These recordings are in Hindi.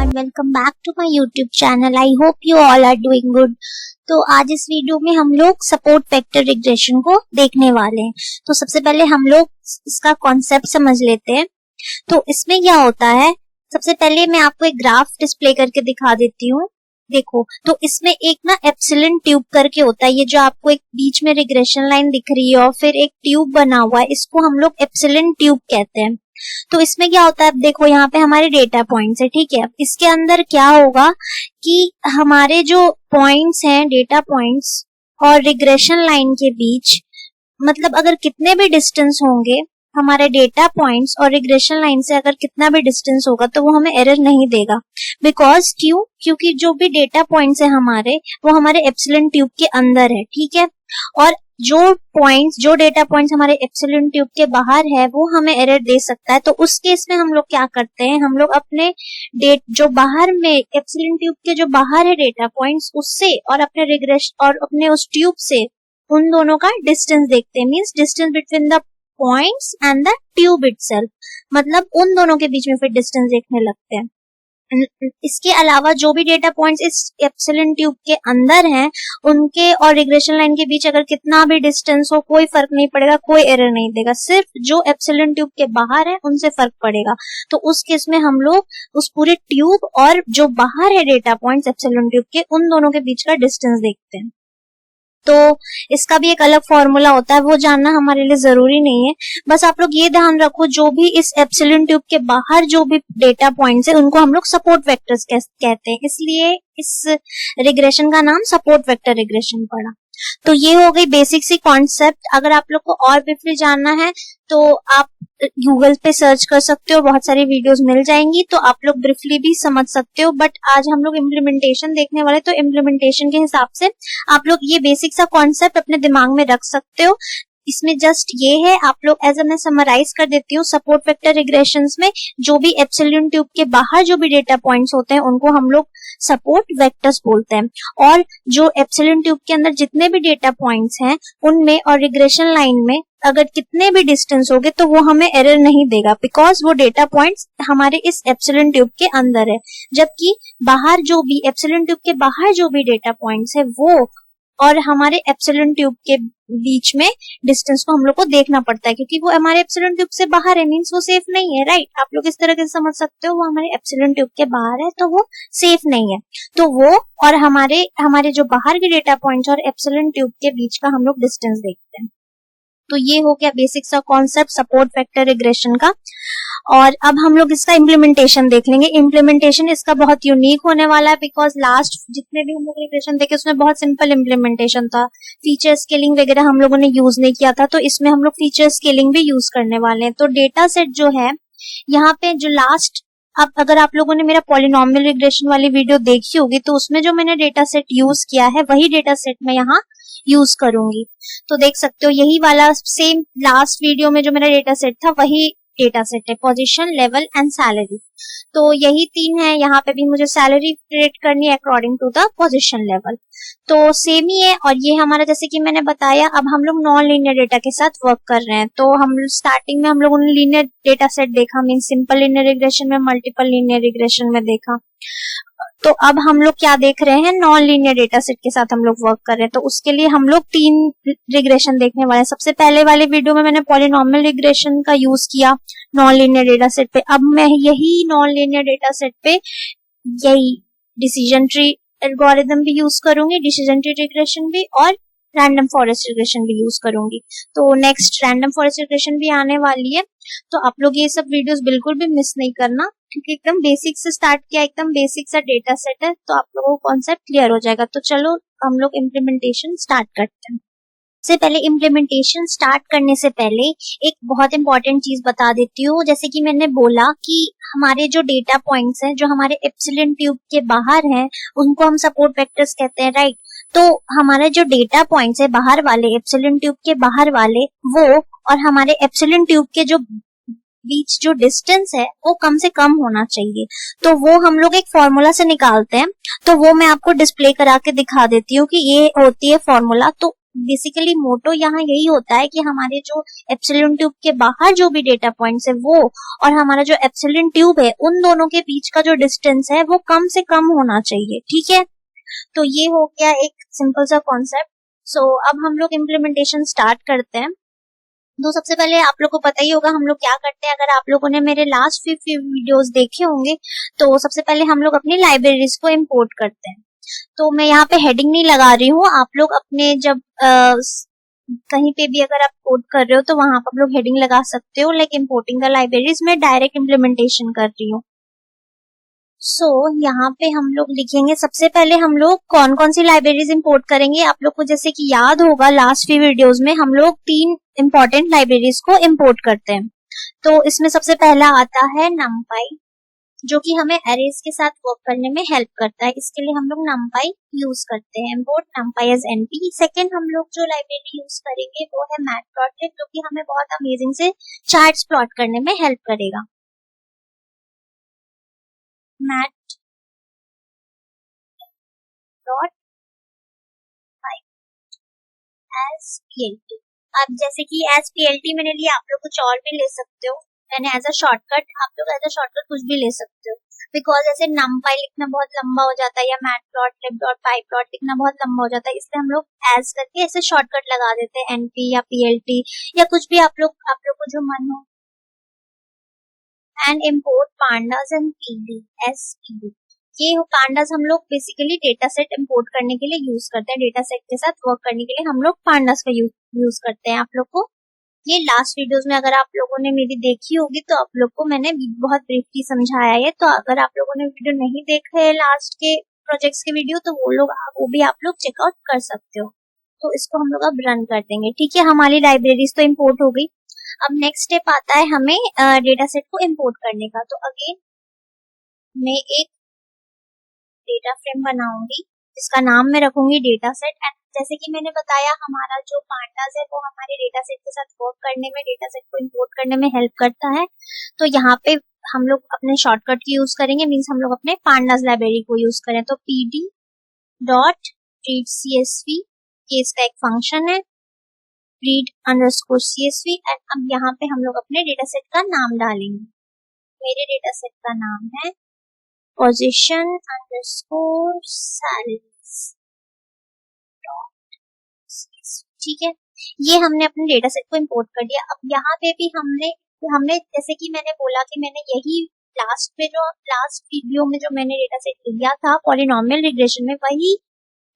Everyone, welcome back to my YouTube channel. I hope you all are doing good. तो आज इस वीडियो में हम लोग सपोर्ट वेक्टर रिग्रेशन को देखने वाले हैं। तो सबसे पहले हम लोग इसका कॉन्सेप्ट समझ लेते हैं। तो इसमें क्या होता है, सबसे पहले मैं आपको एक ग्राफ डिस्प्ले करके दिखा देती हूँ। देखो, तो इसमें एक ना एप्सिलॉन ट्यूब करके होता है, ये जो आपको एक बीच में रिग्रेशन लाइन दिख रही है और फिर एक ट्यूब बना हुआ है, इसको हम लोग एप्सिलॉन ट्यूब कहते हैं। तो इसमें क्या होता है, अब देखो यहाँ पे हमारे डेटा पॉइंट्स है, ठीक है। इसके अंदर क्या होगा कि हमारे जो पॉइंट्स हैं, डेटा पॉइंट्स और रिग्रेशन लाइन के बीच, मतलब अगर कितने भी डिस्टेंस होंगे हमारे डेटा पॉइंट्स और रिग्रेशन लाइन से, अगर कितना भी डिस्टेंस होगा तो वो हमें एरर नहीं देगा। बिकॉज क्योंकि जो भी डेटा पॉइंट्स है हमारे, वो हमारे एप्सिलॉन ट्यूब के अंदर है, ठीक है। और जो डेटा पॉइंट्स हमारे एप्सिलॉन ट्यूब के बाहर है वो हमें एरर दे सकता है। तो उस केस में हम लोग क्या करते हैं, हम लोग अपने जो बाहर में एप्सिलॉन ट्यूब के जो बाहर है डेटा पॉइंट्स, उससे और अपने रिग्रेशन और अपने उस ट्यूब से उन दोनों का डिस्टेंस देखते हैं। Means distance between the points and the tube itself, मतलब उन दोनों के बीच में फिर डिस्टेंस देखने लगते हैं। इसके अलावा जो भी डेटा पॉइंट्स इस एप्सिलॉन ट्यूब के अंदर हैं, उनके और रिग्रेशन लाइन के बीच अगर कितना भी डिस्टेंस हो, कोई फर्क नहीं पड़ेगा, कोई एरर नहीं देगा। सिर्फ जो एप्सिलॉन ट्यूब के बाहर है उनसे फर्क पड़ेगा। तो उस केस में हम लोग उस पूरे ट्यूब और जो बाहर है डेटा पॉइंट्स एप्सिलॉन ट्यूब के, उन दोनों के बीच का डिस्टेंस देखते हैं। तो इसका भी एक अलग फॉर्मूला होता है, वो जानना हमारे लिए जरूरी नहीं है। बस आप लोग ये ध्यान रखो, जो भी इस एप्सिलॉन ट्यूब के बाहर जो भी डेटा पॉइंट्स है, उनको हम लोग सपोर्ट वेक्टर्स कहते हैं। इसलिए इस रिग्रेशन का नाम सपोर्ट वेक्टर रिग्रेशन पड़ा। तो ये हो गई बेसिक सी कॉन्सेप्ट। अगर आप लोग को और ब्रीफली जानना है तो आप गूगल पे सर्च कर सकते हो, बहुत सारी वीडियोस मिल जाएंगी, तो आप लोग ब्रीफली भी समझ सकते हो। बट आज हम लोग इम्प्लीमेंटेशन देखने वाले, तो इम्प्लीमेंटेशन के हिसाब से आप लोग ये बेसिक सा कॉन्सेप्ट अपने दिमाग में रख सकते हो। इसमें जस्ट ये है, आप लोग एज मैं समराइज कर देती हूँ। सपोर्ट वेक्टर रिग्रेशंस में जो भी एप्सिलॉन ट्यूब के बाहर जो भी डेटा पॉइंट्स होते हैं, उनको हम लोग सपोर्ट वेक्टर्स बोलते हैं। और जो एप्सिलॉन ट्यूब के अंदर जितने भी डेटा पॉइंट्स हैं, उनमें और रिग्रेशन लाइन में अगर कितने भी डिस्टेंस होंगे तो वो हमें एरर नहीं देगा, बिकॉज वो डेटा पॉइंट्स हमारे इस एप्सिलॉन ट्यूब के अंदर है। जबकि बाहर जो भी एप्सिलॉन ट्यूब के बाहर जो भी डेटा पॉइंट्स है, वो और हमारे एप्सिलॉन ट्यूब के बीच में डिस्टेंस को हम लोग को देखना पड़ता है, क्योंकि वो हमारे एप्सिलॉन ट्यूब से बाहर है, मींस वो सेफ नहीं है, राइट। आप लोग इस तरह से समझ सकते हो, वो हमारे एप्सिलॉन ट्यूब के बाहर है तो वो सेफ नहीं है। तो वो और हमारे जो बाहर के डेटा पॉइंट्स और एप्सिलॉन ट्यूब के बीच का हम लोग डिस्टेंस देखते हैं। तो ये हो गया बेसिक सा कॉन्सेप्ट सपोर्ट वेक्टर रिग्रेशन का। और अब हम लोग इसका इम्प्लीमेंटेशन देख लेंगे। इम्प्लीमेंटेशन इसका बहुत यूनिक होने वाला है, बिकॉज लास्ट जितने भी हम लोग रिग्रेशन देखे उसमें बहुत सिंपल इम्प्लीमेंटेशन था। फीचर स्केलिंग वगैरह हम लोगों ने यूज नहीं किया था, तो इसमें हम लोग फीचर स्केलिंग भी यूज करने वाले हैं। तो डेटा सेट जो है यहाँ पे जो लास्ट, अब अगर आप लोगों ने मेरा पॉलिनोमियल रिग्रेशन वाली वीडियो देखी होगी, तो उसमें जो मैंने डेटा सेट यूज किया है, वही डेटा सेट मैं यहाँ यूज करूंगी। तो देख सकते हो, यही वाला सेम लास्ट वीडियो में जो मेरा डेटा सेट था, वही डेटा सेट है, पोजीशन, लेवल एंड सैलरी। तो यही तीन है। यहाँ पे भी मुझे सैलरी क्रिएट करनी है according to the position level. तो सेम ही है। और ये हमारा, जैसे कि मैंने बताया, अब हम लोग नॉन लीनियर डेटा के साथ वर्क कर रहे हैं। तो हम स्टार्टिंग में हम लोगों ने लीनियर डेटा सेट देखा, मीन सिंपल लीनियर रिग्रेशन में, मल्टीपल लीनियर रिग्रेशन में देखा। तो अब हम लोग क्या देख रहे हैं, नॉन लीनियर डेटा सेट के साथ हम लोग वर्क कर रहे हैं। तो उसके लिए हम लोग 3 रिग्रेशन देखने वाले हैं। सबसे पहले वाले वीडियो में मैंने पॉलिनोमियल रिग्रेशन का यूज किया नॉन लीनियर डेटा सेट पे। अब मैं यही नॉन लीनियर डेटा सेट पे यही डिसीजन ट्री एल्गोरिथम भी यूज करूंगी, डिसीजन ट्री रिग्रेशन भी, और रैंडम फॉरेस्ट रिग्रेशन भी यूज करूंगी। तो नेक्स्ट रैंडम फॉरेस्ट रिग्रेशन भी आने वाली है। तो आप लोग ये सब वीडियोस बिल्कुल भी मिस नहीं करना, क्योंकि एकदम बेसिक से स्टार्ट किया, एकदम बेसिक सा डेटा सेट है, तो आप लोगों को कॉन्सेप्ट क्लियर हो जाएगा। तो चलो हम लोग इम्प्लीमेंटेशन स्टार्ट करते हैं। से पहले इम्प्लीमेंटेशन स्टार्ट करने से पहले एक बहुत इंपॉर्टेंट चीज बता देती हूँ। जैसे कि मैंने बोला कि हमारे जो डेटा पॉइंट्स हैं, जो हमारे एप्सिलॉन ट्यूब के बाहर हैं, उनको हम सपोर्ट वेक्टर्स कहते हैं, राइट। तो हमारे जो डेटा पॉइंट्स है बाहर वाले, एप्सिलॉन ट्यूब के बाहर वाले, वो और हमारे एप्सिलॉन ट्यूब के जो बीच जो डिस्टेंस है, वो कम से कम होना चाहिए। तो वो हम लोग एक फॉर्मूला से निकालते हैं। तो वो मैं आपको डिस्प्ले करा के दिखा देती हूँ कि ये होती है फॉर्मूला। तो बेसिकली मोटो यहाँ यही होता है कि हमारे जो एप्सिलॉन ट्यूब के बाहर जो भी डेटा पॉइंट्स है वो और हमारा जो एप्सिलॉन ट्यूब है उन दोनों के बीच का जो डिस्टेंस है वो कम से कम होना चाहिए, ठीक है। तो ये हो गया एक सिंपल सा कॉन्सेप्ट। सो अब हम लोग इम्प्लीमेंटेशन स्टार्ट करते हैं। तो सबसे पहले आप लोग को पता ही होगा हम लोग क्या करते हैं। अगर आप लोगों ने मेरे लास्ट फिफ्टी वीडियोस देखे होंगे तो सबसे पहले हम लोग अपनी लाइब्रेरीज को इंपोर्ट करते हैं। तो मैं यहाँ पे हेडिंग नहीं लगा रही हूँ, आप लोग अपने जब कहीं पे भी अगर आप कोड कर रहे हो तो वहां पर आप लोग हेडिंग लगा सकते हो, लाइक इंपोर्टिंग द लाइब्रेरीज। में डायरेक्ट इम्प्लीमेंटेशन कर रही हूँ। सो यहाँ पे हम लोग लिखेंगे सबसे पहले हम लोग कौन कौन सी लाइब्रेरीज इंपोर्ट करेंगे। आप लोग को जैसे कि याद होगा लास्ट फ्यू वीडियोस में हम लोग 3 इंपॉर्टेंट लाइब्रेरीज को इंपोर्ट करते हैं। तो इसमें सबसे पहला आता है numpy, जो कि हमें अरेज के साथ वर्क करने में हेल्प करता है। इसके लिए हम लोग numpy यूज करते हैं, import numpy as np। Second हम लोग जो लाइब्रेरी यूज करेंगे वो है matplotlib, जो कि हमें बहुत अमेजिंग से चार्ट्स प्लॉट करने में हेल्प करेगा। matplotlib as plt। अब जैसे कि एज plt मैंने लिया, आप लोग कुछ और भी ले सकते हो। मैंने एज अ शॉर्टकट, आप लोग एज अ शॉर्टकट कुछ भी ले सकते हो, बिकॉज ऐसे numpy लिखना बहुत लंबा हो जाता है या matplotlib.pyplot लिखना बहुत लंबा हो जाता है, इसलिए हम लोग एज करके ऐसे शॉर्टकट लगा देते हैं np या plt या कुछ भी आप लोग को जो मन हो। And import pandas and pd as pd। ये pandas हम लोग बेसिकली डेटा सेट इम्पोर्ट करने के लिए यूज करते हैं। डेटा सेट के साथ वर्क करने के लिए हम लोग pandas का यूज करते हैं। आप लोग को ये लास्ट वीडियोस में अगर आप लोगों ने मेरी देखी होगी तो आप लोग को मैंने बहुत ब्रीफली समझाया है। तो अगर आप लोगों ने वीडियो नहीं देखा है लास्ट के प्रोजेक्ट्स के वीडियो तो वो भी आप लोग चेकआउट कर सकते हो। तो इसको हम लोग अब रन कर देंगे, ठीक है। हमारी लाइब्रेरीज तो इम्पोर्ट हो गई। अब नेक्स्ट स्टेप आता है हमें डेटा सेट को इम्पोर्ट करने का। तो अगेन मैं एक डेटा फ्रेम बनाऊंगी जिसका नाम मैं रखूंगी डेटा सेट। एंड जैसे कि मैंने बताया हमारा जो pandas है वो हमारे डेटा सेट के साथ वर्क करने में, डेटा सेट को इंपोर्ट करने में हेल्प करता है। तो यहाँ पे हम लोग अपने शॉर्टकट की यूज करेंगे, मीन्स हम लोग अपने pandas लाइब्रेरी को यूज करें। तो pd डॉट रीड csv, ये इसका एक फंक्शन है, read underscore csv। एंड अब यहाँ पे हम लोग अपने डेटा सेट का नाम डालेंगे। मेरे डेटा सेट का नाम है position underscore salaries, ठीक है। ये हमने अपने डेटा सेट को इंपोर्ट कर दिया। अब यहाँ पे भी हमने जैसे कि मैंने बोला कि मैंने यही लास्ट वीडियो में जो मैंने डेटा सेट लिया था पॉलिनोमियल रिग्रेशन में, वही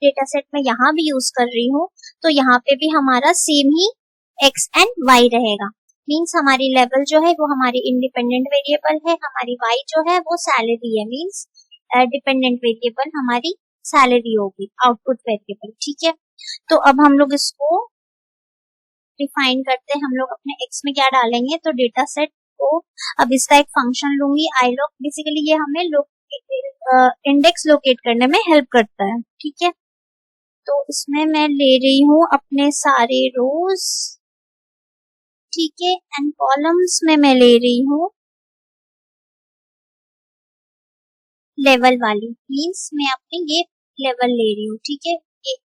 डेटा सेट में यहाँ भी यूज कर रही हूँ। तो यहाँ पे भी हमारा same he x and y रहेगा। मीन्स हमारी लेवल जो है वो हमारी इंडिपेंडेंट वेरिएबल है, हमारी y जो है वो सैलरी है, मीन्स डिपेंडेंट वेरिएबल हमारी सैलरी होगी, आउटपुट वेरिएबल, ठीक है। तो अब हम लोग इसको डिफाइन करते हैं। हम लोग अपने x में क्या डालेंगे, तो डेटा सेट को अब इसका एक फंक्शन लूंगी iLoc। बेसिकली ये हमें इंडेक्स लोकेट करने में हेल्प करता है, ठीक है। तो इसमें मैं ले रही हूँ अपने सारे रोज, ठीक है। एंड कॉलम्स में मैं ले रही हूँ लेवल वाली, मीन्स मैं अपनी ये लेवल ले रही हूँ, ठीक है।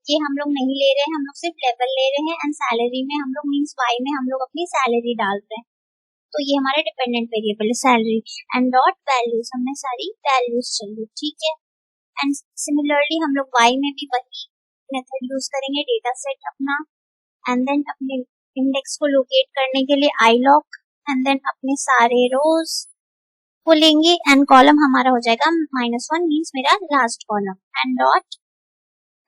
ये हम लोग नहीं ले रहे हैं, हम लोग सिर्फ लेवल ले रहे हैं। एंड सैलरी में हम लोग मीन्स y में हम लोग अपनी सैलरी डाल रहे हैं। तो ये हमारे डिपेंडेंट वेरिएबल है सैलरी। एंड डॉट वैल्यूज, हमने सारी वैल्यूज चाहिए, ठीक है। एंड सिमिलरली हम लोग y में भी वही मेथड यूज करेंगे, डेटा सेट अपना, एंड देन अपने इंडेक्स को लोकेट करने के लिए iLoc, एंड देन अपने सारे रोज को लेंगे। एंड कॉलम हमारा हो जाएगा -1, मीन्स मेरा last column, and dot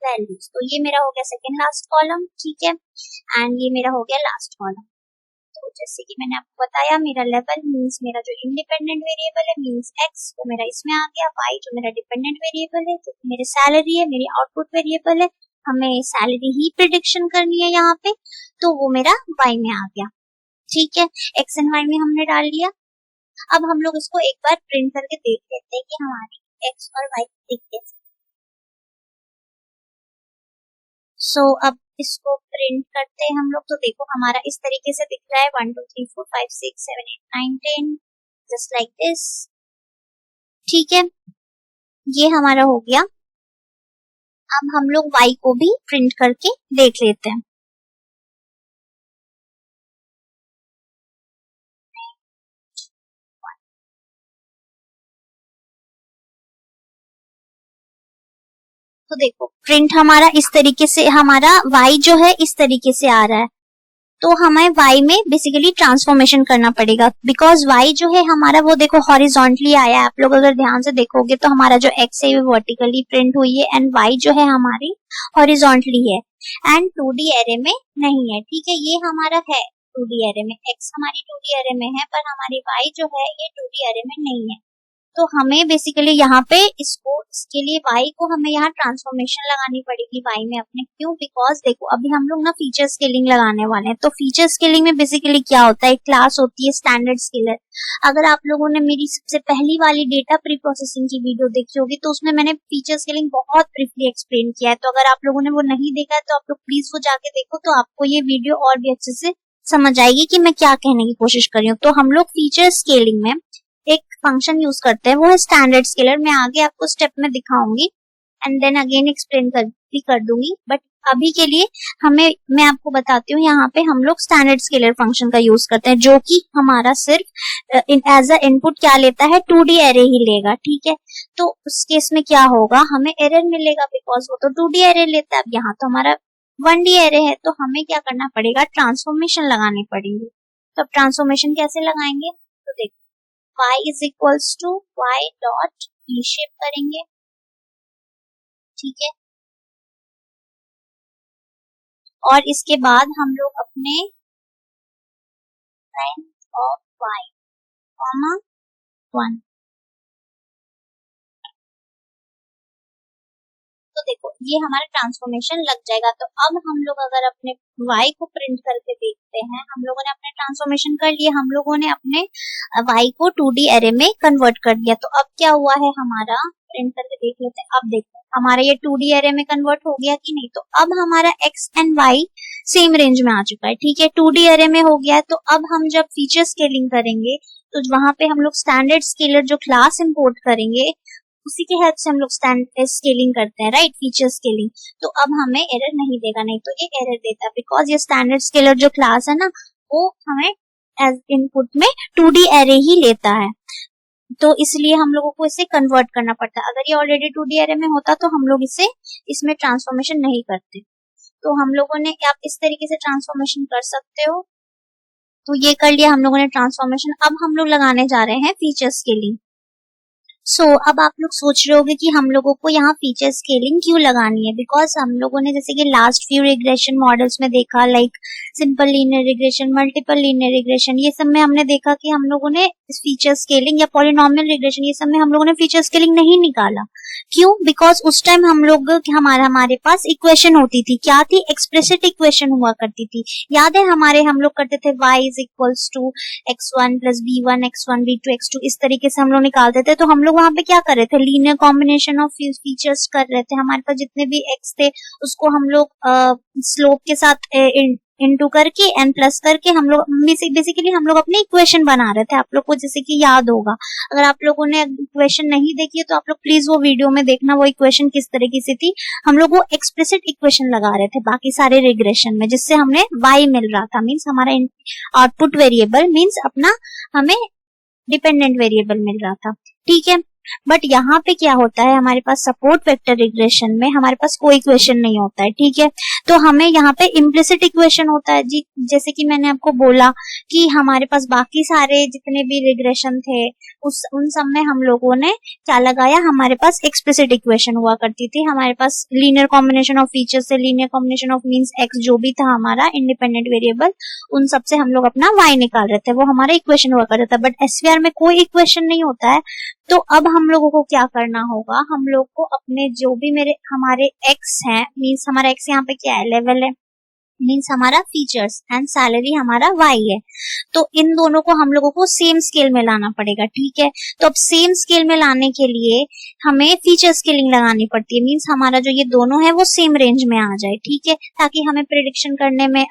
values. तो ये मेरा हो गया सेकेंड लास्ट कॉलम, ठीक है। एंड ये मेरा हो गया लास्ट कॉलम। तो जैसे कि मैंने आपको बताया मेरा लेवल मीन्स मेरा जो इंडिपेंडेंट वेरिएबल है मीन्स x, वो मेरा इसमें आ गया। y जो मेरा डिपेंडेंट वेरिएबल है, जो मेरी सैलरी है, मेरी आउटपुट वेरिएबल है, हमें सैलरी ही प्रिडिक्शन करनी है यहाँ पे, तो वो मेरा y में आ गया, ठीक है। x एंड y में हमने डाल लिया। अब हम लोग इसको एक बार प्रिंट करके देख लेते हैं कि हमारी x और y दिखते हैं। सो अब इसको प्रिंट करते हैं हम लोग। तो देखो हमारा इस तरीके से दिख रहा है 1 2 3 4 5 6 7 8 9 10, जस्ट लाइक दिस, ठीक है। ये हमारा हो गया। अब हम लोग y को भी प्रिंट करके देख लेते हैं। तो देखो प्रिंट हमारा इस तरीके से, हमारा y जो है इस तरीके से आ रहा है, तो हमें y में बेसिकली ट्रांसफॉर्मेशन करना पड़ेगा, बिकॉज y जो है हमारा वो देखो हॉरिजॉन्टली आया है। आप लोग अगर ध्यान से देखोगे तो हमारा जो x है वो वर्टिकली प्रिंट हुई है एंड y जो है हमारी हॉरिजॉन्टली है एंड 2D एरे में नहीं है। ठीक है, ये हमारा है 2D एरे में, x हमारी 2D एरे में है पर हमारी y जो है ये 2D एरे में नहीं है। तो हमें बेसिकली यहाँ पे इसके लिए y को हमें यहाँ ट्रांसफॉर्मेशन लगानी पड़ेगी y में अपने। क्यों? बिकॉज देखो अभी हम लोग ना फीचर स्केलिंग लगाने वाले हैं। तो फीचर स्केलिंग में बेसिकली क्या होता है, एक क्लास होती है स्टैंडर्ड स्केलर। अगर आप लोगों ने मेरी सबसे पहली वाली डेटा प्री प्रोसेसिंग की वीडियो देखी होगी तो उसमें मैंने फीचर स्केलिंग बहुत ब्रीफली एक्सप्लेन किया है। तो अगर आप लोगों ने वो नहीं देखा है तो आप लोग प्लीज वो जाके देखो, तो आपको ये वीडियो और भी अच्छे से समझ आएगी कि मैं क्या कहने की कोशिश कर रही हूँ। तो हम लोग फीचर स्केलिंग में एक फंक्शन यूज करते हैं, वो है स्टैंडर्ड स्केलर। मैं आगे आपको स्टेप में दिखाऊंगी एंड देन अगेन एक्सप्लेन कर दूंगी, बट अभी के लिए मैं आपको बताती हूँ यहाँ पे हम लोग स्टैंडर्ड स्केलर फंक्शन का यूज करते हैं, जो कि हमारा सिर्फ एज अ इनपुट क्या लेता है, 2D एरे ही लेगा। ठीक है, तो उस केस में क्या होगा, हमें एरर मिलेगा बिकॉज वो तो 2D एरे लेता है। अब यहाँ तो हमारा 1D एरे है, तो हमें क्या करना पड़ेगा, ट्रांसफॉर्मेशन लगानी पड़ेगी। तो अब ट्रांसफॉर्मेशन कैसे लगाएंगे, तो देखो y is equals to y dot reshape करेंगे। ठीक है, और इसके बाद हम लोग अपने लेंथ ऑफ y कॉमा 1। तो देखो ये हमारा ट्रांसफॉर्मेशन लग जाएगा। तो अब हम लोग अगर अपने y को प्रिंट करके देखते हैं, हम लोगों ने अपने ट्रांसफॉर्मेशन कर लिया, हम लोगों ने अपने y को 2D एरे में कन्वर्ट कर दिया। तो अब क्या हुआ है हमारा, प्रिंट करके देख लेते हैं। अब देखो हमारा ये 2D एरे में कन्वर्ट हो गया कि नहीं। तो अब हमारा x and y same range में आ चुका है। ठीक है, 2D एरे में हो गया है। तो अब हम जब फीचर स्केलिंग करेंगे तो वहां पे हम लोग स्टैंडर्ड स्केलर जो क्लास इंपोर्ट करेंगे उसी के हेल्प से हम लोग स्केलिंग करते हैं, राइट, फीचर स्केलिंग। तो अब हमें एरर नहीं देगा, नहीं तो ये एरर देता है बिकॉज ये स्टैंडर्ड स्केलर जो क्लास है ना वो हमें एज इनपुट में 2D एरे ही लेता है। तो इसलिए हम लोगों को इसे कन्वर्ट करना पड़ता है। अगर ये ऑलरेडी 2D एरे में होता तो हम लोग इसमें ट्रांसफॉर्मेशन नहीं करते। तो हम लोगों ने, आप इस तरीके से ट्रांसफॉर्मेशन कर सकते हो। तो ये कर लिया हम लोगों ने ट्रांसफॉर्मेशन। अब हम लोग लगाने जा रहे हैं फीचर स्केलिंग। अब आप लोग सोच रहे होंगे कि हम लोगों को यहाँ फीचर स्केलिंग क्यों लगानी है, बिकॉज हम लोगों ने जैसे कि लास्ट फ्यू रिग्रेशन मॉडल्स में देखा, like simple linear regression, multiple linear regression, ये सब में हमने देखा कि हम लोगों ने फीचर स्केलिंग या पॉलिनोमियल रिग्रेशन, ये सब में हम लोगों ने फीचर स्केलिंग नहीं निकाला। क्यों? बिकॉज उस टाइम हमारे पास इक्वेशन होती थी, क्या थी, एक्सप्लिसिट इक्वेशन हुआ करती थी। याद है हम लोग करते थे y is equals to x1 plus b1 x1 b2 x2, इस तरीके से हम लोग निकालते थे। तो हम लोग वहां पे क्या कर रहे थे, लीनियर कॉम्बिनेशन ऑफ फीचर्स कर रहे थे। हमारे पास जितने भी x थे उसको हम लोग स्लोप के साथ इनटू करके n प्लस करके हम लोग बेसिकली हम लोग अपनी इक्वेशन बना रहे थे। आप लोग को जैसे कि याद होगा, अगर आप लोगों ने इक्वेशन नहीं देखी है तो आप लोग प्लीज वो वीडियो में देखना, वो इक्वेशन किस तरीके से थी। हम लोग वो एक्सप्लिसिट इक्वेशन लगा रहे थे बाकी सारे रिग्रेशन में, जिससे हमें y मिल रहा था, मीन्स हमारा आउटपुट वेरिएबल, मीन्स अपना हमें डिपेंडेंट वेरिएबल मिल रहा था। ठीक है, बट यहाँ पे क्या होता है, हमारे पास सपोर्ट वेक्टर रिग्रेशन में हमारे पास कोई इक्वेशन नहीं होता है। ठीक है, तो हमें यहाँ पे इम्प्लिसिट इक्वेशन होता है जी। जैसे कि मैंने आपको बोला कि हमारे पास बाकी सारे जितने भी रिग्रेशन थे उन सब में हम लोगों ने क्या लगाया, हमारे पास एक्सप्लिसिट इक्वेशन हुआ करती थी। हमारे पास लीनियर कॉम्बिनेशन ऑफ फीचर्स से linear combination of means x जो भी था हमारा इंडिपेंडेंट वेरिएबल, उन सब से हम लोग अपना y निकाल रहे थे, वो हमारा इक्वेशन हुआ करता था। बट एसवीआर में कोई इक्वेशन नहीं होता है। तो अब हम लोगों को क्या करना होगा, हम लोग को अपने जो भी हमारे x हैं, मीन्स हमारा x यहाँ पे क्या है, लेवल है, मीन्स हमारा फीचर्स एंड सैलरी हमारा y है। तो इन दोनों को हम लोगों को सेम स्केल में लाना पड़ेगा। ठीक है, तो अब सेम स्केल में लाने के लिए हमें फीचर स्केलिंग लगानी पड़ती है, मीन्स हमारा जो ये दोनों है वो सेम रेंज में आ जाए। ठीक है, ताकि हमें प्रिडिक्शन करने में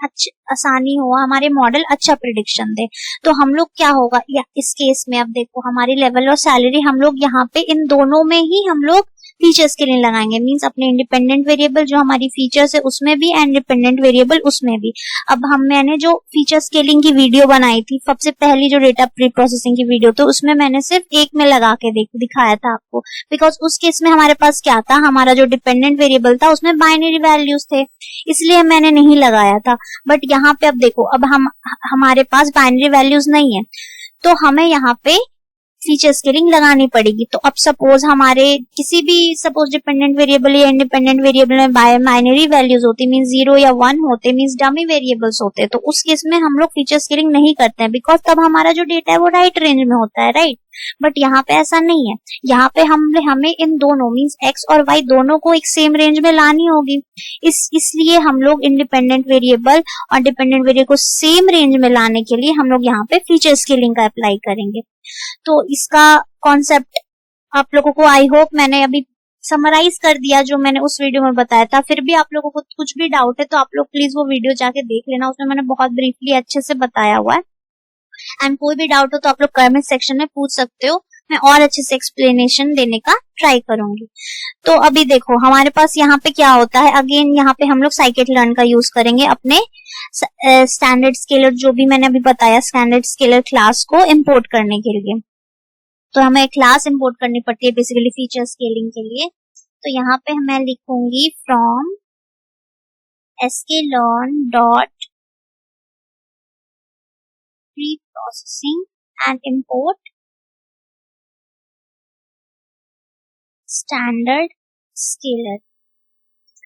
आसानी हो, हमारे मॉडल अच्छा प्रिडिक्शन दे। तो हम लोग क्या होगा, या इस केस में अब देखो हमारी लेवल और सैलरी हम लोग यहाँ पे इन दोनों में ही हम लोग फीचर स्केलिंग लगाएंगे, मींस अपने इंडिपेंडेंट वेरिएबल जो हमारी फीचर्स है उसमें भी एंड डिपेंडेंट वेरिएबल उसमें भी। अब मैंने जो फीचर स्केलिंग की वीडियो बनाई थी, सबसे पहली जो डेटा प्री प्रोसेसिंग की वीडियो, तो उसमें मैंने सिर्फ एक में लगा के दिखाया था आपको, बिकॉज उस केस में हमारे पास क्या था, हमारा जो डिपेंडेंट वेरिएबल था उसमें बाइनरी वैल्यूज थे, इसलिए मैंने नहीं लगाया था। बट यहाँ पे अब देखो, अब हमारे पास बाइनरी वैल्यूज नहीं है, तो हमें यहाँ पे फीचर स्केलिंग लगानी पड़ेगी। तो अब सपोज हमारे किसी भी सपोज डिपेंडेंट वेरिएबल या इंडिपेंडेंट वेरिएबल में बाइनरी वैल्यूज होती, मीन 0 या 1 होते, मीन डमी वेरिएबल्स होते, तो उस केस में हम लोग फीचर स्केलिंग नहीं करते हैं, बिकॉज तब हमारा जो डेटा है वो राइट रेंज में होता है, राइट। बट यहाँ पे ऐसा नहीं है, यहाँ पे हमें इन दोनों मीन्स एक्स और वाई दोनों को एक सेम रेंज में लानी होगी, इसलिए हम लोग इंडिपेंडेंट वेरिएबल और डिपेंडेंट वेरिएबल को सेम रेंज में लाने के लिए हम लोग यहाँ पे फीचर स्केलिंग का अप्लाई करेंगे। तो इसका कॉन्सेप्ट आप लोगों को आई होप मैंने अभी समराइज कर दिया जो मैंने उस वीडियो में बताया था। फिर भी आप लोगों को कुछ भी डाउट है तो आप लोग प्लीज वो वीडियो जाके देख लेना, उसमें मैंने बहुत ब्रीफली अच्छे से बताया हुआ है। एंड कोई भी डाउट हो तो आप लोग कमेंट सेक्शन में पूछ सकते हो, मैं और अच्छे से एक्सप्लेनेशन देने का ट्राई करूंगी। तो अभी देखो हमारे पास यहाँ पे क्या होता है, अगेन यहाँ पे हम लोग scikit-learn का यूज करेंगे अपने स्टैंडर्ड स्केलर, जो भी मैंने अभी बताया स्टैंडर्ड स्केलर क्लास को इंपोर्ट करने के लिए। तो हमें क्लास इंपोर्ट करनी पड़ती है बेसिकली फीचर स्केलिंग के लिए। तो यहाँ पे मैं लिखूंगी from sklearn dot pre processing and import standard scaler.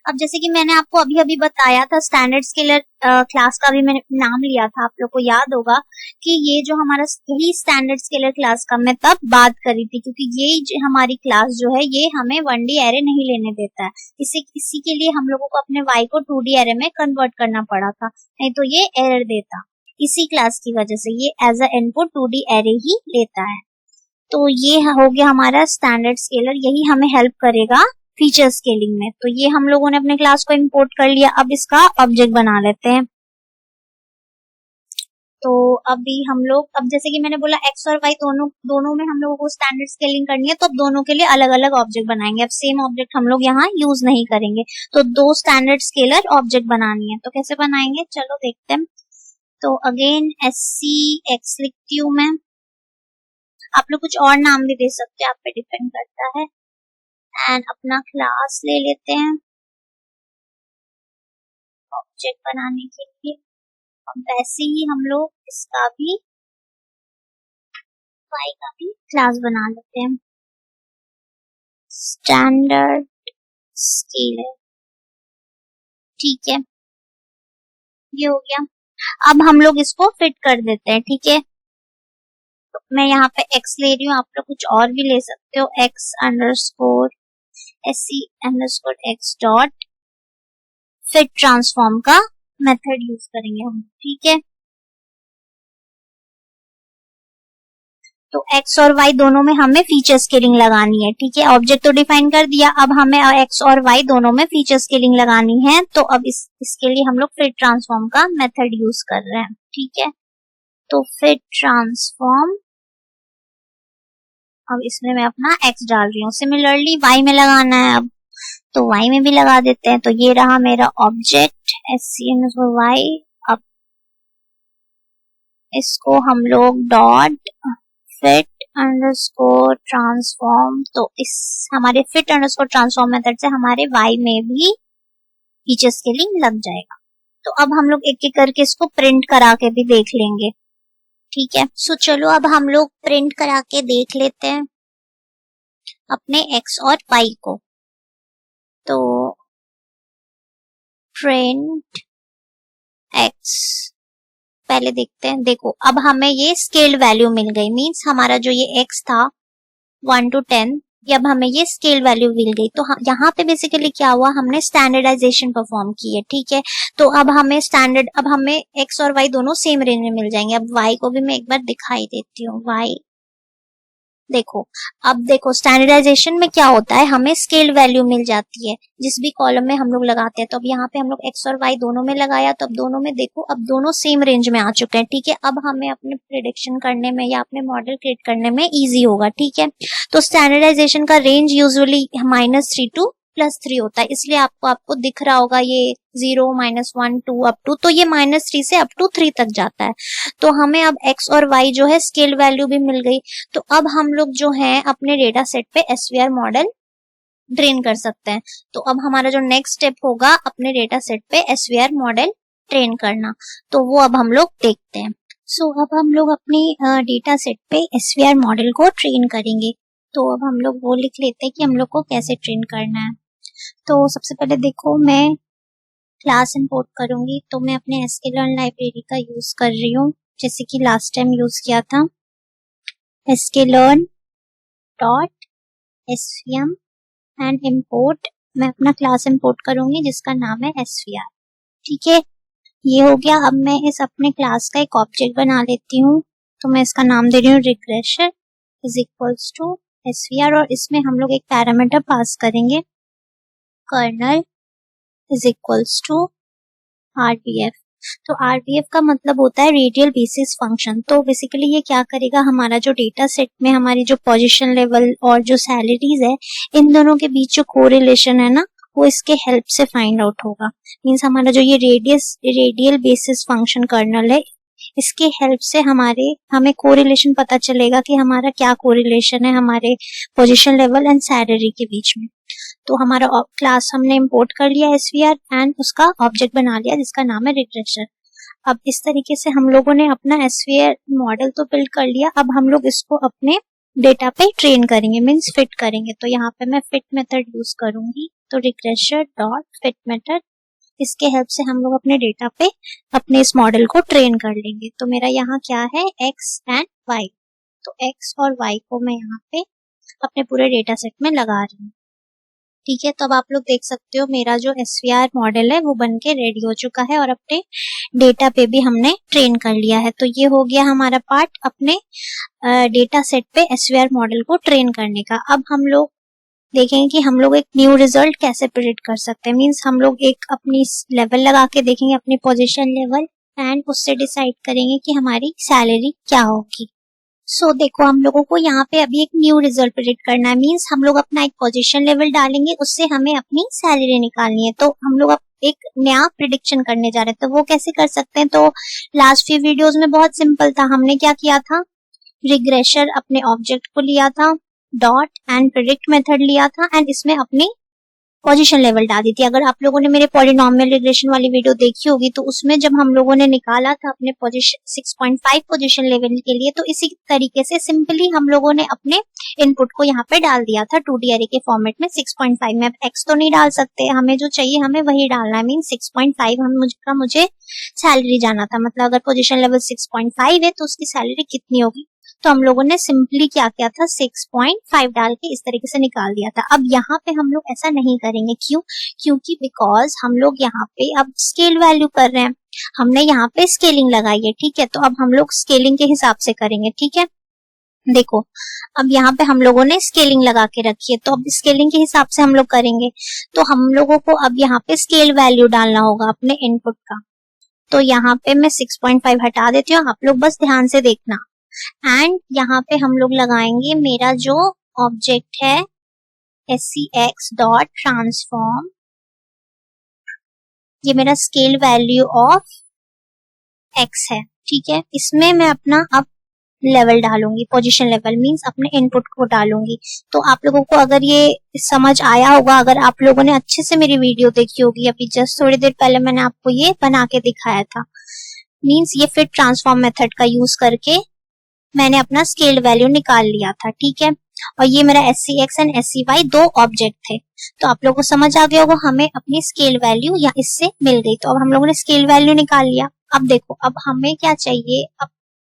अब जैसे कि मैंने आपको अभी अभी बताया था, स्टैंडर्ड स्केलर क्लास का भी मैंने नाम लिया था, आप लोग को याद होगा कि ये जो हमारा यही स्टैंडर्ड स्केलर क्लास का मैं तब बात करी थी, क्योंकि ये हमारी क्लास जो है ये हमें 1D एरे नहीं लेने देता है, इसी के लिए हम लोगों को अपने y को 2D एरे में कन्वर्ट करना पड़ा था, नहीं तो ये एरर देता। इसी क्लास की वजह से ये as a input 2D array ही लेता है। तो ये हो गया हमारा स्टैंडर्ड स्केलर, यही हमें हेल्प करेगा फीचर स्केलिंग में। तो ये हम लोगों ने अपने क्लास को इंपोर्ट कर लिया, अब इसका ऑब्जेक्ट बना लेते हैं। तो अभी हम लोग, अब जैसे कि मैंने बोला एक्स और वाई दोनों में हम लोगों को स्टैंडर्ड स्केलिंग करनी है, तो अब दोनों के लिए अलग अलग ऑब्जेक्ट बनाएंगे। अब सेम ऑब्जेक्ट हम लोग यहाँ यूज नहीं करेंगे, तो 2 स्टैंडर्ड स्केलर ऑब्जेक्ट बनानी है। तो कैसे बनाएंगे, चलो देखते हैं। तो अगेन SCX लिखती हूँ मैं, आप लोग कुछ और नाम भी दे सकते हैं, आप पे डिपेंड करता है। एंड अपना क्लास ले लेते हैं ऑब्जेक्ट बनाने के लिए। अब वैसे ही हम लोग इसका भी वाई का भी क्लास बना लेते हैं, स्टैंडर्ड स्केलर। ठीक है, ये हो गया। अब हम लोग इसको फिट कर देते हैं, ठीक है। तो मैं यहाँ पे x ले रही हूँ, आप लोग कुछ और भी ले सकते हो, x underscore SC_x dot fit transform का मेथड यूज करेंगे हम, ठीक है। तो x और y दोनों में हमें फीचर स्केलिंग लगानी है, ठीक है। ऑब्जेक्ट तो डिफाइन कर दिया, अब हमें x और y दोनों में फीचर स्केलिंग लगानी है। तो अब इसके लिए हम लोग फिट ट्रांसफॉर्म का मेथड यूज कर रहे हैं, ठीक है। तो फिट ट्रांसफॉर्म, अब इसमें मैं अपना x डाल रही हूँ, सिमिलरली y में लगाना है, अब तो y में भी लगा देते हैं। तो ये रहा मेरा ऑब्जेक्ट SC_y। अब इसको हम लोग डॉट फिट अंडरस्कोर ट्रांसफॉर्म, तो इस हमारे फिट अंडरस्कोर ट्रांसफॉर्म मेथड से हमारे y में भी फीचर स्केलिंग लग जाएगा। तो अब हम लोग एक एक करके इसको प्रिंट करा के भी देख लेंगे, ठीक है। सो चलो अब हम लोग प्रिंट करा के देख लेते हैं अपने x और y को। तो प्रिंट x पहले देखते हैं, देखो अब हमें ये स्केल्ड वैल्यू मिल गई, मींस हमारा जो ये x था 1 to 10, ये अब हमें ये स्केल वैल्यू मिल गई। तो यहाँ पे बेसिकली क्या हुआ, हमने स्टैंडर्डाइजेशन परफॉर्म की है, ठीक है। तो अब हमें x और y दोनों सेम रेंज में मिल जाएंगे। अब y को भी मैं एक बार दिखाई देती हूँ, y देखो, अब देखो स्टैंडर्डाइजेशन में क्या होता है, हमें स्केल वैल्यू मिल जाती है जिस भी कॉलम में हम लोग लगाते हैं। तो अब यहाँ पे हम लोग x और y दोनों में लगाया, तो अब दोनों में देखो अब दोनों सेम रेंज में आ चुके हैं। ठीक है, अब हमें अपने प्रिडिक्शन करने में या अपने मॉडल क्रिएट करने में इजी होगा। ठीक है, तो स्टैंडर्डाइजेशन का रेंज यूजुअली -3 to +3 होता है, इसलिए आपको दिख रहा होगा ये 0, -1, 2 अप टू, तो ये -3 से अप टू 3 तक जाता है। तो हमें अब x और y जो है स्केल वैल्यू भी मिल गई। तो अब हम लोग जो है अपने डेटा सेट पे SVR मॉडल ट्रेन कर सकते हैं। तो अब हमारा जो नेक्स्ट स्टेप होगा अपने डेटा सेट पे SVR मॉडल ट्रेन करना, तो वो अब हम लोग देखते हैं। सो अब हम लोग अपनी डेटा सेट पे SVR मॉडल को ट्रेन करेंगे। तो अब हम लोग वो लिख लेते हैं कि हम लोग को कैसे ट्रेन करना है। तो सबसे पहले देखो, मैं क्लास इंपोर्ट करूंगी, तो मैं अपने sklearn लाइब्रेरी का यूज कर रही हूँ, जैसे कि लास्ट टाइम यूज किया था, sklearn dot svm and import. मैं अपना क्लास इंपोर्ट करूंगी जिसका नाम है SVR। ठीक है, ये हो गया। अब मैं इस अपने क्लास का एक ऑब्जेक्ट बना लेती हूँ, तो मैं इसका नाम दे रही हूँ regression is equals to SVR, और इसमें हम लोग एक पैरामीटर पास करेंगे, kernel is equals to RBF। तो RBF का मतलब होता है रेडियल बेसिस फंक्शन। तो बेसिकली ये क्या करेगा, हमारा जो डेटा सेट में हमारी जो पोजीशन लेवल और जो सैलरीज है, इन दोनों के बीच जो कोरिलेशन है ना, वो इसके हेल्प से फाइंड आउट होगा। मींस हमारा जो ये रेडियल बेसिस फंक्शन कर्नल है, इसके हेल्प से हमें कोरिलेशन पता चलेगा कि हमारा क्या कोरिलेशन है हमारे पोजीशन लेवल एंड सैलरी के बीच में। तो हमारा क्लास हमने इंपोर्ट कर लिया SVR एंड उसका ऑब्जेक्ट बना लिया जिसका नाम है रिग्रेशन। अब इस तरीके से हम लोगों ने अपना SVR मॉडल तो बिल्ड कर लिया। अब हम लोग इसको अपने डेटा पे ट्रेन करेंगे, मींस फिट करेंगे। तो यहाँ पे मैं फिट मेथड यूज करूंगी, तो रिग्रेशन डॉट फिट मेथड, इसके हेल्प से हम लोग अपने डेटा पे अपने इस मॉडल को ट्रेन कर लेंगे। तो मेरा यहाँ क्या है, x एंड y। तो x और y को मैं यहाँ पे अपने पूरे डेटा सेट में लगा रही हूँ। ठीक है, तो अब आप लोग देख सकते हो मेरा जो SVR मॉडल है वो बन के रेडी हो चुका है और अपने डेटा पे भी हमने ट्रेन कर लिया है। तो ये हो गया हमारा पार्ट अपने डेटा सेट पे SVR मॉडल को ट्रेन करने का। अब हम लोग देखेंगे कि हम लोग एक न्यू रिजल्ट कैसे प्रेडिक्ट कर सकते हैं। मींस हम लोग एक अपनी लेवल लगा के देखेंगे, अपनी पोजीशन लेवल, एंड उससे डिसाइड करेंगे कि हमारी सैलरी क्या होगी। सो देखो, हम लोगों को यहाँ पे अभी एक न्यू रिजल्ट प्रेडिक्ट करना है। मींस हम लोग अपना एक पोजीशन लेवल डालेंगे, उससे हमें अपनी सैलरी निकालनी है। तो हम लोग अब एक नया प्रिडिक्शन करने जा रहे हैं। तो वो कैसे कर सकते हैं, तो लास्ट फ्यू वीडियोस में बहुत सिंपल था। हमने क्या किया था, रिग्रेशन अपने ऑब्जेक्ट को लिया था, डॉट एंड प्रेडिक्ट मेथड लिया था, एंड इसमें अपनी पोजीशन लेवल डाल दी थी। अगर आप लोगों ने मेरे पॉलिनोमियल रिग्रेशन वाली वीडियो देखी होगी, तो उसमें जब हम लोगों ने निकाला था अपने पोजीशन 6.5 पोजीशन लेवल के लिए, तो इसी तरीके से सिंपली हम लोगों ने अपने इनपुट को यहाँ पे डाल दिया था 2D array के फॉर्मेट में 6.5 में। अब x तो नहीं डाल सकते, हमें जो चाहिए हमें वही डालना है। मीन 6.5 मुझे सैलरी जाना था, मतलब अगर पोजीशन लेवल 6.5 है तो उसकी सैलरी कितनी होगी। तो हम लोगों ने सिंपली क्या किया था, 6.5 डाल के इस तरीके से निकाल दिया था। अब यहाँ पे हम लोग ऐसा नहीं करेंगे, क्यों, क्योंकि बिकॉज हम लोग यहाँ पे अब स्केल वैल्यू कर रहे हैं, हमने यहाँ पे स्केलिंग लगाई है। ठीक है, तो अब हम लोग स्केलिंग के हिसाब से करेंगे। ठीक है, देखो अब यहाँ पे हम लोगों ने स्केलिंग लगा के रखी है, तो अब स्केलिंग के हिसाब से हम लोग करेंगे। तो हम लोगों को अब यहाँ पे स्केल वैल्यू डालना होगा अपने इनपुट का। तो यहाँ पे मैं 6.5 हटा देती हूँ, आप लोग बस ध्यान से देखना। एंड यहाँ पे हम लोग लगाएंगे मेरा जो ऑब्जेक्ट है SCX डॉट ट्रांसफॉर्म, ये मेरा स्केल वैल्यू ऑफ x है। ठीक है, इसमें मैं अपना अब लेवल डालूंगी, पोजीशन लेवल मींस अपने इनपुट को डालूंगी। तो आप लोगों को अगर ये समझ आया होगा, अगर आप लोगों ने अच्छे से मेरी वीडियो देखी होगी, अभी जस्ट थोड़ी देर पहले मैंने आपको ये बना के दिखाया था। मींस ये फिट ट्रांसफॉर्म मेथड का यूज करके मैंने अपना स्केल वैल्यू निकाल लिया था। ठीक है, और ये मेरा SCX एंड SCY दो ऑब्जेक्ट थे। तो आप लोगों को समझ आ गया होगा, हमें अपनी स्केल वैल्यू या इससे मिल गई। तो अब हम लोगों ने स्केल वैल्यू निकाल लिया। अब देखो, अब हमें क्या चाहिए, अब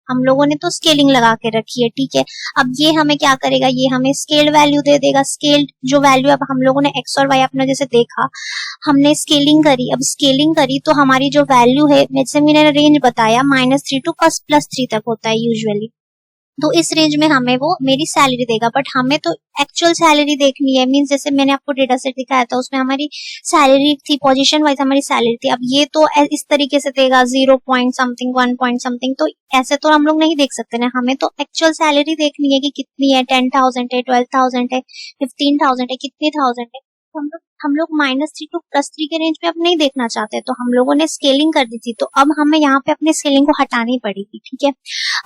हम लोगों ने तो स्केलिंग लगा के रखी है। ठीक है, अब ये हमें क्या करेगा, ये हमें स्केल वैल्यू दे देगा। स्केल जो वैल्यू अब हम लोगों ने x और y अपने जैसे देखा, हमने स्केलिंग करी। अब स्केलिंग करी तो हमारी जो वैल्यू है, जैसे मैंने रेंज बताया, -3 to +3 तक होता है यूजुअली। तो इस रेंज में हमें वो मेरी सैलरी देगा, बट हमें तो एक्चुअल सैलरी देखनी है। मींस जैसे मैंने आपको डेटा सेट दिखाया था उसमें हमारी सैलरी थी, पोजीशन वाइज हमारी सैलरी थी। अब ये तो इस तरीके से देगा 0 पॉइंट समथिंग 1 पॉइंट समथिंग, तो ऐसे तो हम लोग नहीं देख सकते ना। हमें तो एक्चुअल सैलरी देखनी है कि कितनी है, 10,000 है, 12,000 है, 15,000 है, कितनी थाउजेंड है। तो हम लोग -3 to +3 के रेंज में अब नहीं देखना चाहते, तो हम लोगों ने स्केलिंग कर दी थी, तो अब हमें यहाँ पे अपने स्केलिंग को हटानी पड़ेगी। ठीक है,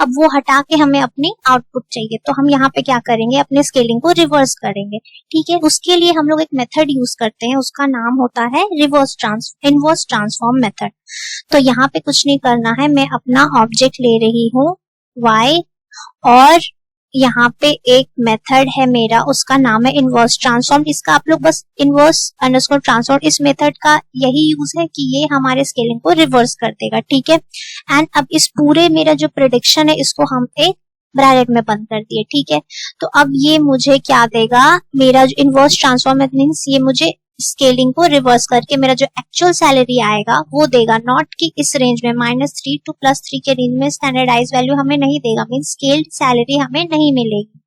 अब वो हटा के हमें अपनी आउटपुट चाहिए, तो हम यहाँ पे क्या करेंगे, अपने स्केलिंग को रिवर्स करेंगे। ठीक है, उसके लिए हम लोग एक मेथड यूज करते हैं, उसका नाम होता है इनवर्स ट्रांसफॉर्म मेथड। तो यहाँ पे कुछ नहीं करना है, मैं अपना ऑब्जेक्ट ले रही हूँ y, और यहाँ पे एक मेथड है मेरा, उसका नाम है इनवर्स ट्रांसफॉर्म। इसका आप लोग बस इनवर्स अंडरस्कोर ट्रांसफॉर्म, इस मेथड का यही यूज है कि ये हमारे स्केलिंग को रिवर्स कर देगा। ठीक है, एंड अब इस पूरे मेरा जो प्रेडिक्शन है इसको हम एक ब्रैकेट में बंद कर दिए। ठीक है, तो अब ये मुझे क्या देगा, मेरा जो इनवर्स ट्रांसफॉर्म मीन्स ये मुझे स्केलिंग को रिवर्स करके मेरा जो एक्चुअल सैलरी आएगा वो देगा, नॉट कि इस रेंज में -3 to +3 के रेंज में स्टैंडर्डाइज वैल्यू हमें नहीं देगा, मीन्स स्केल्ड सैलरी हमें नहीं मिलेगी।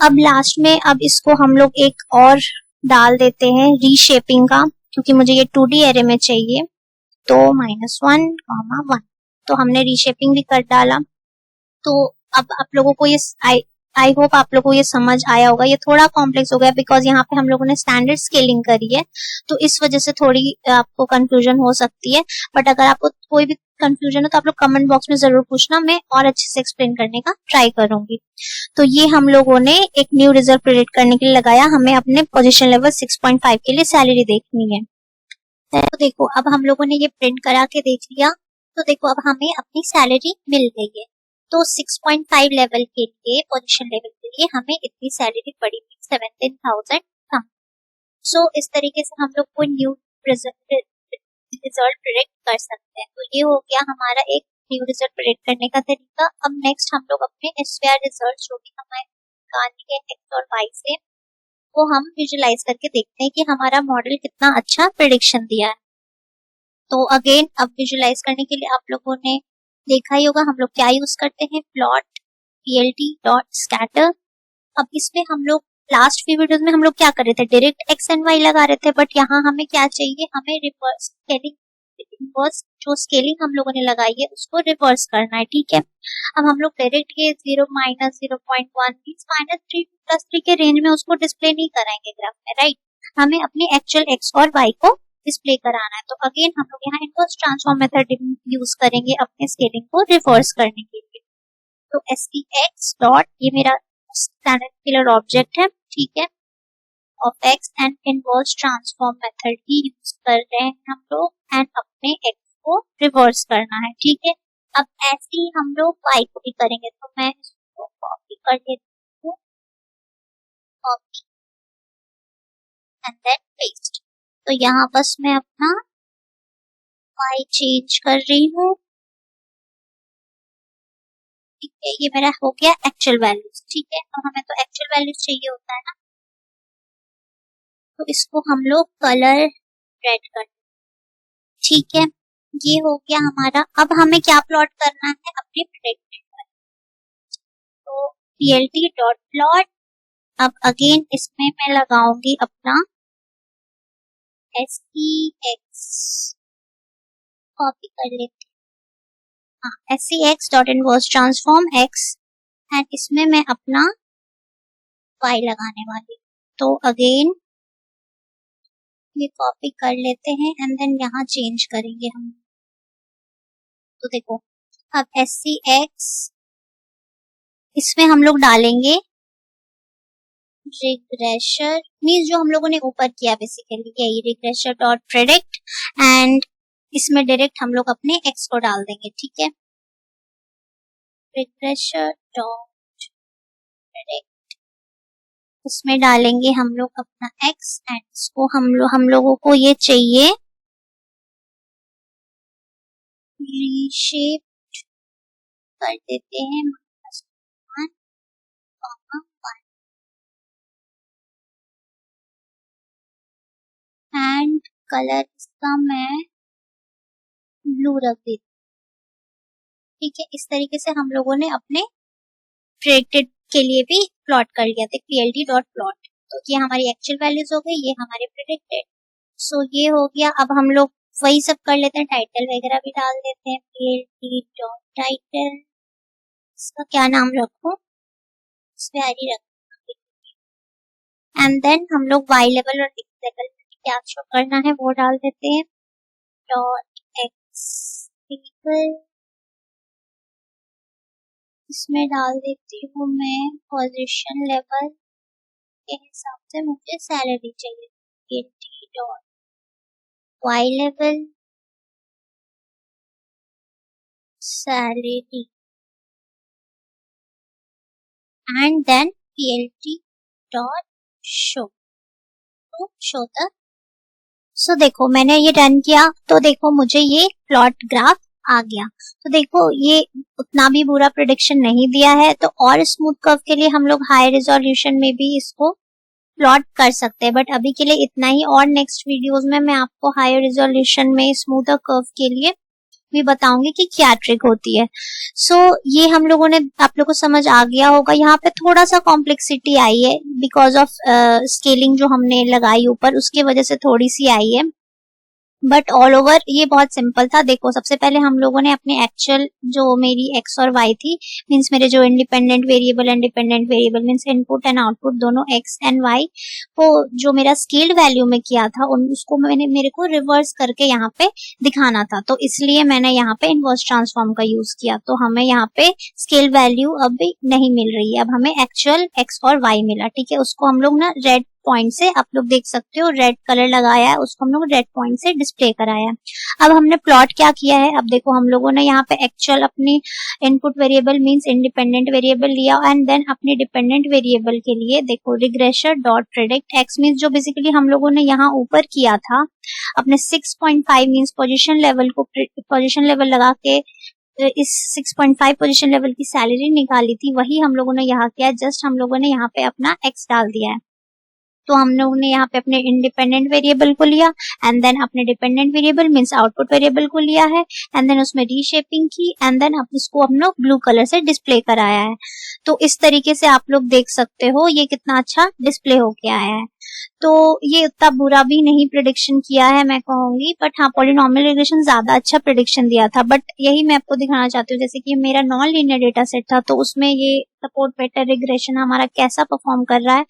अब लास्ट में अब इसको हम लोग एक और डाल देते हैं रीशेपिंग का, क्योंकि मुझे ये 2D एरे में चाहिए, तो -1, 1, तो हमने रीशेपिंग भी कर डाला। तो अब आप लोगों को ये आई होप आप लोगों को ये समझ आया होगा। ये थोड़ा कॉम्प्लेक्स हो गया बिकॉज यहाँ पे हम लोगों ने स्टैंडर्ड स्केलिंग करी है, तो इस वजह से थोड़ी आपको कंफ्यूजन हो सकती है। बट अगर आपको कोई भी कंफ्यूजन हो तो आप लोग कमेंट बॉक्स में जरूर पूछना, मैं और अच्छे से एक्सप्लेन करने का ट्राई करूंगी। तो ये हम लोगों ने एक न्यू रिजल्ट प्रेडिक्ट करने के लिए लगाया, हमें अपने पोजीशन लेवल 6.5 के लिए सैलरी देखनी है। तो देखो अब हम लोगों ने ये प्रिंट करा के देख लिया, तो देखो अब हमें अपनी सैलरी मिल गई है। तो 6.5 लेवल के लिए, पोजीशन लेवल के लिए हमें इतनी सैलरी पड़ी थी, 17,000 कम। सो इस तरीके से हम लोग कोई न्यू रिजल्ट प्रेडिक्ट कर सकते हैं। तो ये हो गया हमारा एक न्यू रिजल्ट प्रेडिक्ट करने का तरीका। अब नेक्स्ट हम लोग अपने एसवीआर रिजल्ट जो भी हमारे निकालने के एक्स और वाई से, वो हम विजुलाइज करके देखते हैं कि हमारा मॉडल कितना अच्छा प्रेडिक्शन दिया है। तो अगेन अब विजुलाइज करने के लिए आप लोगों ने देखा ही होगा हम लोग क्या यूज करते हैं, प्लॉट plt.scatter। अब इसमें हम लोग लास्ट फ्यू वीडियोस में हम लोग क्या कर रहे थे, डायरेक्ट एक्स एंड वाई लगा रहे थे, बट यहाँ हमें क्या चाहिए, हमें रिवर्स स्केलिंग, इनवर्स जो स्केलिंग हम लोगों ने लगाई है उसको रिवर्स करना है। ठीक है, अब हम लोग डायरेक्ट ये 0 -0.1 -3 to +3 के रेंज में उसको डिस्प्ले नहीं कराएंगे ग्राफ में, राइट। हमें अपनी एक्चुअल एक्स और वाई को डिस्प्ले कराना है। तो अगेन हम लोग यहाँ इनवर्स ट्रांसफॉर्म मेथड यूज करेंगे अपने स्केलिंग को रिवर्स करने के लिए। तो SEX डॉट, ये मेरा स्टैंडर्ड स्केलर ऑब्जेक्ट है, ठीक है, of x and inverse transform method he use कर रहे हैं हम लोग, एंड अपने एक्स को रिवर्स करना है। ठीक है, अब ऐसे ही हम लोग वाई को भी करेंगे, तो मैं इसको कॉपी कर लेती हूँ, कॉपी एंड देन पेस्ट। तो यहाँ बस मैं अपना वाई चेंज कर रही हूँ। ठीक है, ये मेरा हो गया एक्चुअल वैल्यूज। ठीक है, तो हमें तो एक्चुअल वैल्यूज चाहिए होता है ना, तो इसको हम लोग कलर रेड कर, ठीक है, ये हो गया हमारा। अब हमें क्या प्लॉट करना है, अपने प्रेडिक्टेड पर। तो plt.plot, अब अगेन इसमें मैं लगाऊंगी अपना SEX, कॉपी कर लेते हैं, हाँ, SEX dot inverse transform x, and इसमें मैं अपना y लगाने वाली। तो अगेन ये कॉपी कर लेते हैं एंड देन यहाँ चेंज करेंगे हम। तो देखो अब SEX, इसमें हम लोग डालेंगे रिग्रेशर, मीन्स जो हम लोगों ने ऊपर किया बेसिकली यही, रिग्रेशर डॉट प्रेडिक्ट, एंड इसमें डायरेक्ट हम लोग अपने x को डाल देंगे। ठीक है, रिग्रेशर डॉट प्रेडिक्ट, उसमें डालेंगे हम लोग अपना x, एंड इसको हम लोगों को ये चाहिए रीशेप कर देते हैं, एंड कलर इसका मैं ब्लू रख देती हूँ। ठीक है, इस तरीके से हम लोगों ने अपने प्रेडिक्टेड के लिए भी प्लॉट कर लिया था, plt.plot। तो ये हमारी एक्चुअल वैल्यूज हो गई, ये हमारे प्रेडिक्टेड। सो ये हो गया। अब हम लोग वही सब कर लेते हैं, टाइटल वगैरह भी डाल देते हैं, plt.title। इसका क्या नाम रखूं, इस पे आईडी रखूं। एंड देन हम लोग y लेवल और x लेवल में क्या शो करना है वो डाल देते हैं, .x लेवल। इसमें डाल देती हूँ मैं पोजीशन लेवल के हिसाब से मुझे सैलरी चाहिए, y level salary and then plt.show to show the। So देखो मैंने ये डन किया, तो देखो मुझे ये प्लॉट ग्राफ आ गया। तो देखो ये उतना भी बुरा प्रेडिक्शन नहीं दिया है। तो और स्मूथ कर्व के लिए हम लोग हाई रिजोल्यूशन में भी इसको प्लॉट कर सकते हैं, बट अभी के लिए इतना ही। और नेक्स्ट वीडियोस में मैं आपको हाई रिजोल्यूशन में स्मूथर कर्व के लिए भी बताऊंगी कि क्या ट्रिक होती है। सो ये हम लोगों ने, आप लोगों को समझ आ गया होगा। यहाँ पे थोड़ा सा कॉम्प्लेक्सिटी आई है बिकॉज ऑफ स्केलिंग जो हमने लगाई ऊपर, उसकी वजह से थोड़ी सी आई है, बट ऑल ओवर ये बहुत सिंपल था। देखो सबसे पहले हम लोगों ने अपने एक्चुअल जो मेरी x और y थी, मींस मेरे जो independent variable and dependent variable means input and output दोनों x एंड y को जो मेरा स्केल्ड वैल्यू में किया था उसको मेरे को रिवर्स करके यहाँ पे दिखाना था। तो इसलिए मैंने यहाँ पे इनवर्स ट्रांसफॉर्म का यूज किया। तो हमें यहाँ पे स्केल वैल्यू अब भी नहीं मिल रही है, अब हमें एक्चुअल x और y मिला। ठीक है, उसको हम लोग ना रेड पॉइंट से, आप लोग देख सकते हो रेड कलर लगाया है, उसको हम लोग रेड पॉइंट से डिस्प्ले कराया। अब हमने प्लॉट क्या किया है, अब देखो हम लोगों ने यहाँ पे एक्चुअल अपनी input variable means independent variable लिया एंड देन अपने डिपेंडेंट वेरिएबल के लिए देखो रिग्रेशर डॉट प्रेडिक्ट x मींस जो बेसिकली हम लोगों ने यहाँ ऊपर किया था अपने 6.5 मींस पोजीशन लेवल को, पोजीशन लेवल लगा के इस 6.5 पोजीशन लेवल की सैलरी निकाली थी, वही हम लोगों ने यहाँ किया। जस्ट हम लोगों ने यहाँ पे अपना x डाल दिया है। तो हम लोगों ने यहाँ पे अपने इंडिपेंडेंट वेरिएबल को लिया एंड देन अपने dependent variable means output variable को लिया है एंड देन उसमें रीशेपिंग की एंड देन इसको हम लोग ब्लू कलर से डिस्प्ले कराया है। तो इस तरीके से आप लोग देख सकते हो ये कितना अच्छा डिस्प्ले हो के आया है। तो ये उतना बुरा भी नहीं प्रेडिक्शन किया है मैं कहूंगी, बट हाँ पॉलिनोमियल रिग्रेशन ज्यादा अच्छा प्रेडिक्शन दिया था। बट यही मैं आपको दिखाना चाहती हूँ, जैसे कि मेरा नॉन लीनियर डेटा सेट था तो उसमें ये सपोर्ट वेक्टर रिग्रेशन हमारा कैसा परफॉर्म कर रहा है।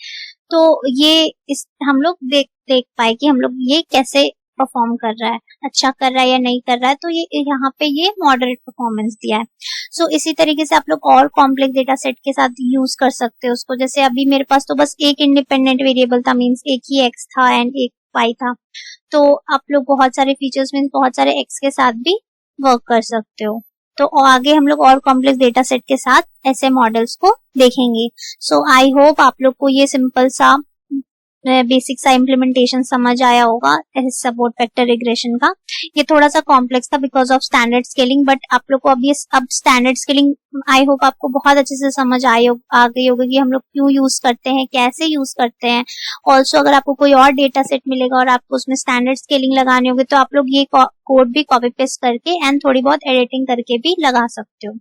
तो ये इस हम लोग देख पाए कि हम लोग ये कैसे परफॉर्म कर रहा है, अच्छा कर रहा है या नहीं कर रहा है। तो ये यहाँ पे ये मॉडरेट परफॉर्मेंस दिया है। सो इसी तरीके से आप लोग और कॉम्प्लेक्स डेटा सेट के साथ यूज कर सकते हो उसको। जैसे अभी मेरे पास तो बस एक इंडिपेंडेंट वेरिएबल था, मींस एक ही x था एंड एक y था। तो आप लोग बहुत सारे फीचर्स मींस बहुत सारे x के साथ भी वर्क कर सकते हो। तो आगे हम लोग और कॉम्प्लेक्स डेटा सेट के साथ ऐसे मॉडल्स को देखेंगे। सो आई होप आप लोग को ये सिंपल सा बेसिक सा इम्प्लीमेंटेशन समझ आया होगा सपोर्ट वेक्टर रिग्रेशन का। ये थोड़ा सा कॉम्प्लेक्स था because of standard scaling, but आप लोग को अब स्टैंडर्ड स्केलिंग आई होप आपको बहुत अच्छे से समझ आ गई होगी कि हम लोग क्यों यूज करते हैं, कैसे यूज करते हैं। ऑल्सो अगर आपको कोई और डेटा सेट मिलेगा और आपको उसमें स्टैंडर्ड स्केलिंग लगानी होगी तो आप लोग ये कोड भी कॉपी पेस्ट करके एंड थोड़ी बहुत एडिटिंग करके भी लगा सकते हो।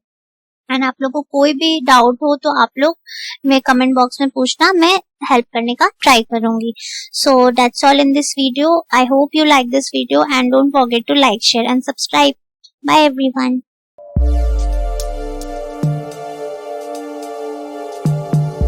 एंड आप लोग को कोई भी डाउट हो तो आप लोग मैं कमेंट बॉक्स में पूछना, मैं हेल्प करने का ट्राई करूंगी। So that's all in this video. I hope you like this video and don't forget to like, share and subscribe. Bye everyone.